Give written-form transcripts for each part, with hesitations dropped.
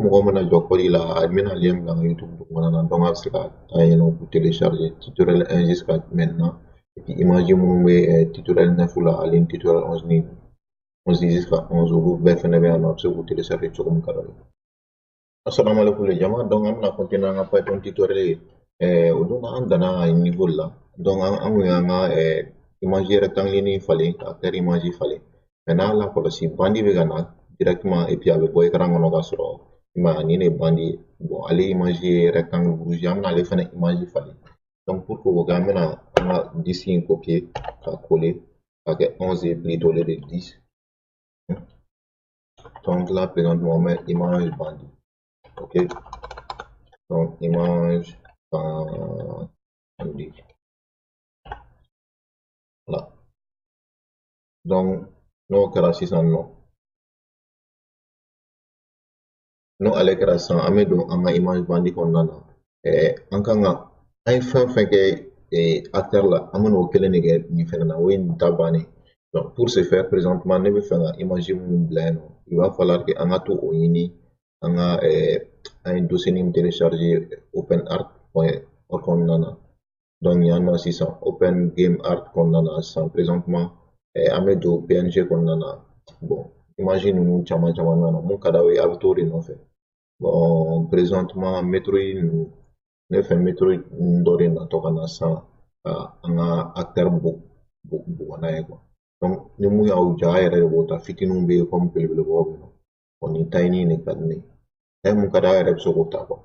mɔgɔ mana jɔ kɔdi la a bɛna lien bila n ka YouTube dugumana na donc a bɛ se ka taa yen nɔ pour télécharger tutoriel 1 jusqu'à maintenant et puis image minnu bɛ tutoriel 9 la ale ni tutoriel 11 ni 11 jusqu'à 11 olu bɛɛ fɛnɛ bɛ yan nɔ a bɛ se k'u télécharger cogo min ka d'a ye. Assalamu alaikum les jama, donc an bɛna continuer an ka Python tutoriel ye o don an danna a niveau la donc an kun y'an ka image rectangle ni falen ka kɛra image falen mais n'a lakɔlɔsi bandi bɛ ka na directement et puis a bɛ bɔ écran kɔnɔ k'a sɔrɔ i m'a ye nin de bandi ye bon ale image ye rectangle rouge an bɛna ale fɛnɛ image falen donc pour que o kɛ an bɛna an ka 10 in copier ka coller ka kɛ 11 ye plutôt au lieu de 10 donc là présentement on met image bandi. Ok, donc image bandi. Voilà. Donc nous kɛra sisan nɔ n'o ale kɛra sisan an bɛ don an ka image bandi kɔnɔna na an kan ka an ye fɛn fɛn kɛ acteur la an bɛna o kelen de kɛ nin fɛnɛ na o ye nin ta bannen donc pour ce faire présentement ne bɛ fɛ ka image minnu bila yen nɔ il va falloir que an ka to o ɲini an ka an ye dossier min télécharger openart.org kɔnɔna na donc yan nɔ sisan open game art kɔnɔna na sisan présentement an bɛ don png kɔnɔna na bon image ninnu caman caman bɛ yan nɔ mun ka d'aw ye a bɛ t'o de nɔfɛ bon présentement metroid ninnu ne fɛ metroid dɔ de natɔ ka na sisan an ka acteur bugɔ n'a ye quoi donc ni mun y'aw ja a yɛrɛ de b'o ta fitininw bɛ yen comme belebelebaw bɛ yen nɔ bon nin tiny de ka di ne ye n'a mun ka d'a yɛrɛ bɛ se k'o ta quoi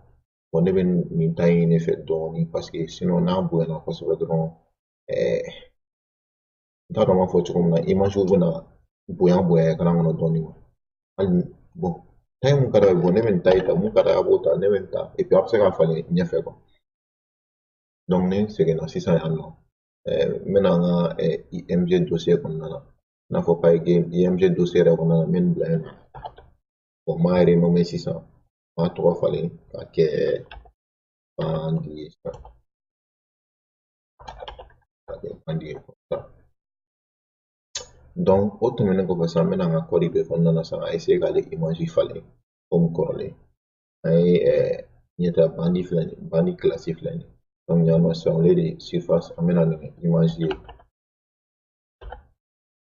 bon ne bɛ nin ta in ne fɛ dɔɔnin parce que sinon n'a bonyana kosɛbɛ dɔrɔn n t'a dɔn n b'a fɔ cogo min na image bɛna bonya écran kɔnɔ dɔɔnin quoi hali bon ta in mun ka d'a ye bon ne bɛ nin ta in ta mun ka d'a ye a b'o ta ne bɛ nin ta et puis a bɛ se ka falen ɲɛfɛ quoi donc ne seginna sisan yan nɔ n bɛna an ka img dossier kɔnɔna na i n'a fɔ pygame img dossier yɛrɛ kɔnɔna na n bɛ nin bila yen nɔ bon n b'a renommer sisan n b'a tɔgɔ falen k'a kɛ bandi ye sisan k'a kɛ bandi ye donc o tɛmɛnen kɔfɛ sisan n bɛna n ka code bɛɛ kɔnɔna na sisan a essayer k'ale image falen comme kɔrɔlen an ye ɲɛta bandi filɛ nin bandi classe filɛ nin donc yan nɔ sisan au lieu de surface an bɛna nin image ye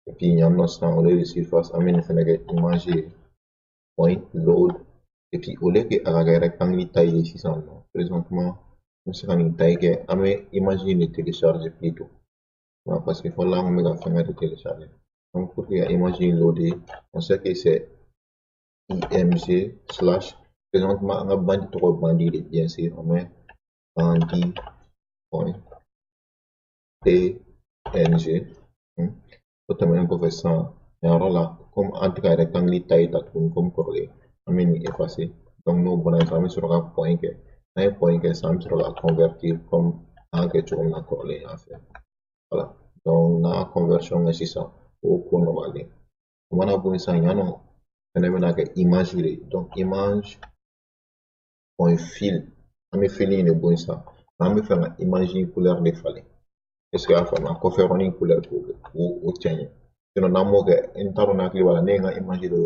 et puis yan nɔ sisan au lieu de surface an bɛ nin fɛnɛ kɛ image ye point load et puis au lieu que a ka kɛ rectangle taille ye sisan nɔ présentement n bɛ se ka nin taille kɛ an bɛ image in de télécharger plutôt parce que fɔlɔ an kun bɛ ka fɛngɛ de télécharger donc pour que ka image in loader on sait que c'est img slash présentement an ka bandi tɔgɔ bandi de bien sûr on met bandi point png o tɛmɛnen kɔfɛ sisan nin yɔrɔ la comme an tɛ ka rectangle taille ta tuguni comme kɔrɔlen an bɛ nin effacer donc n'o bɔra yen sisan an bɛ sɔrɔ ka point kɛ n'an ye point kɛ sisan an bɛ sɔrɔ ka convertir comme an y'a kɛ cogo min na kɔrɔlen yan fɛ voilà donc n'a conversion kɛ sisan o ko nɔgɔyalen o mana bɔ yen sisan yan nɔ fɛnɛ bɛna kɛ image de ye donc image point fill an bɛ fill in de bɔ yen sisan an bɛ fɛ ka image couleur de falen est ce que y'a faamuya kɔfɛ yɔrɔnin couleur k'o cɛ ɲɛ sinon n'an m'o kɛ n t'a dɔn hakili b'a la ne ye n ka image dɔ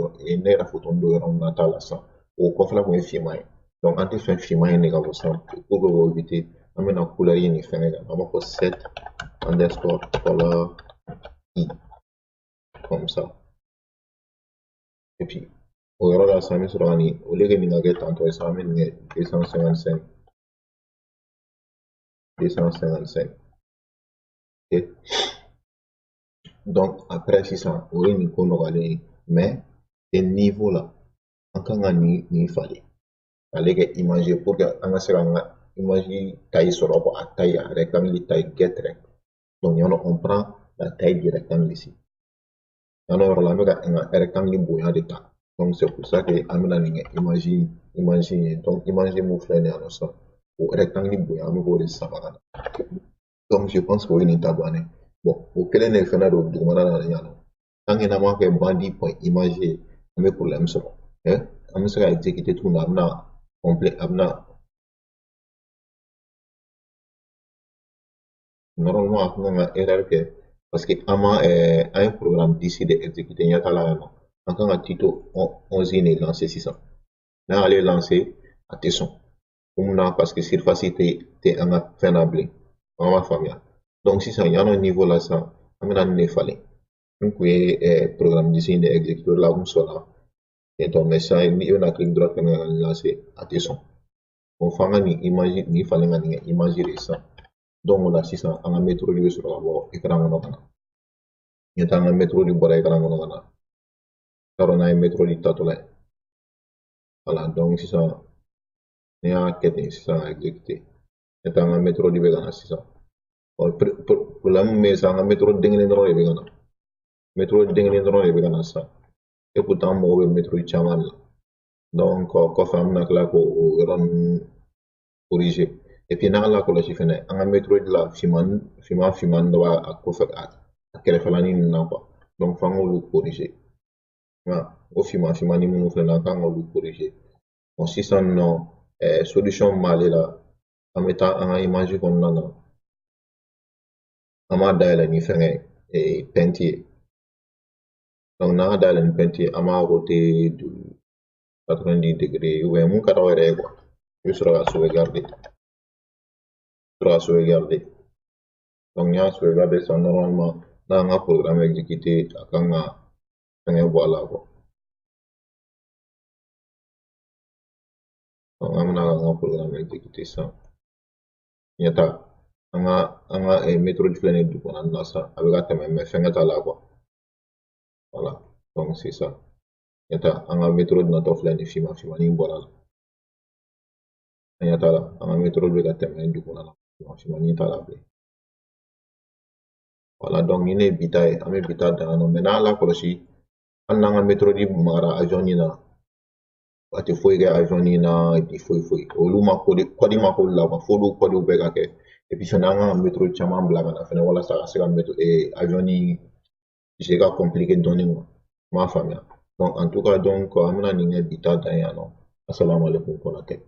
ne yɛrɛ photo dɔ yɔrɔ min na t'a la sisan o kɔfɛla kun ye finman ye donc an tɛ fɛn finman in de ka bɔ sisan pour que k'o éviter an bɛna couleur in de fɛngɛ kan an b'a fɔ set underscore color i comme ça et puis au yɔrɔ la sisan an bɛ sɔrɔ ka nin au lieu que nin ka kɛ tantɔ ye sisan an bɛ nin kɛ 255 ok donc après sisan o ye nin ko nɔgɔyalen ye mais ce niveau la an kan ka nin falen k'ale kɛ image ye pour que an ka se ka an ka image taille sɔrɔ quoi a taille a rectangle taille get rect donc yan nɔ on prend la taille du rectangle ici yan nɔ yɔrɔ la an bɛ ka an ka rectangle bonya de ta donc c'est pour ça que an bɛna nin kɛ image ye donc image mun filɛ nin ye yan nɔ sisan o rectangle bonya an bɛ k'o de sama ka na donc je pense que o ye nin ta bannen bon o kelen de fɛnɛ don dugumana na yan nɔ tant que n'an m'a kɛ bandi point image ye an bɛ problème sɔrɔ an bɛ se ka exécuter tuguni a bɛna complet a bɛna normalement a kan ka erreur kɛ parce que an ye programme d'ici de exécuter ɲɛ t'a la yan nɔ an kan ka tuto 11 in de lancer sisan n'a allé lancer à tesson parce que surface te anga fenable on va famia donc si ça y a un niveau là ça amena ne fallait donc oui programme design de exécuteur là comme cela et donc mais ça il y a clic droit qu'on a lancé à tesson on fanga ni image ni fallait ni imaginer ça donc là si ça anga mettre le sur la bo écran on a il y a un mettre le bord écran on a car on a mettre le tatouage voilà donc si ça ni a quête si ça exécuter il y a un mettre le bord si ça problème mais ça anga mettre dengan ndro e bega na metro dengan ndro e bega na sa et pourtant mo be metro chaman la donc ko fam nak la ko ron corriger et puis na la ko la chifene anga metro de la fiman do a ko fa a kele falani na quoi donc fango lu corriger ma o fima ni mo fe na kan lu corriger on si ça non solution malé la en mettant anga image qu'on na ama dayla ni fenge pentier donc na dayla ni pentier ama roté de 90 degrés ou bien mon cadre quoi je serai sauvegarder donc ya sauvegarder ça normalement dans un programme exécuté akan fenge voilà quoi donc amna un programme exécuté ça yata anga méthode flene du ko nan ça avec à mais fenge ta là quoi voilà donc c'est ça yata anga méthode na to flene fima ni voilà yata la anga méthode be ka du ko nan fima ni ta la voilà donc ine bita ame bita dangano mena la kolosi an nanga metro di mara avion ni na ate foi ga avion ni na di foi olu ma kodi ma ko la ba fodu kodi ube ga ke et puis nanga metro chama blaga na fene wala sa se ga metro e avion ni je ga compliqué donner ma famille donc en tout cas donc amna ni bita dangano assalamu alaikum pour la tech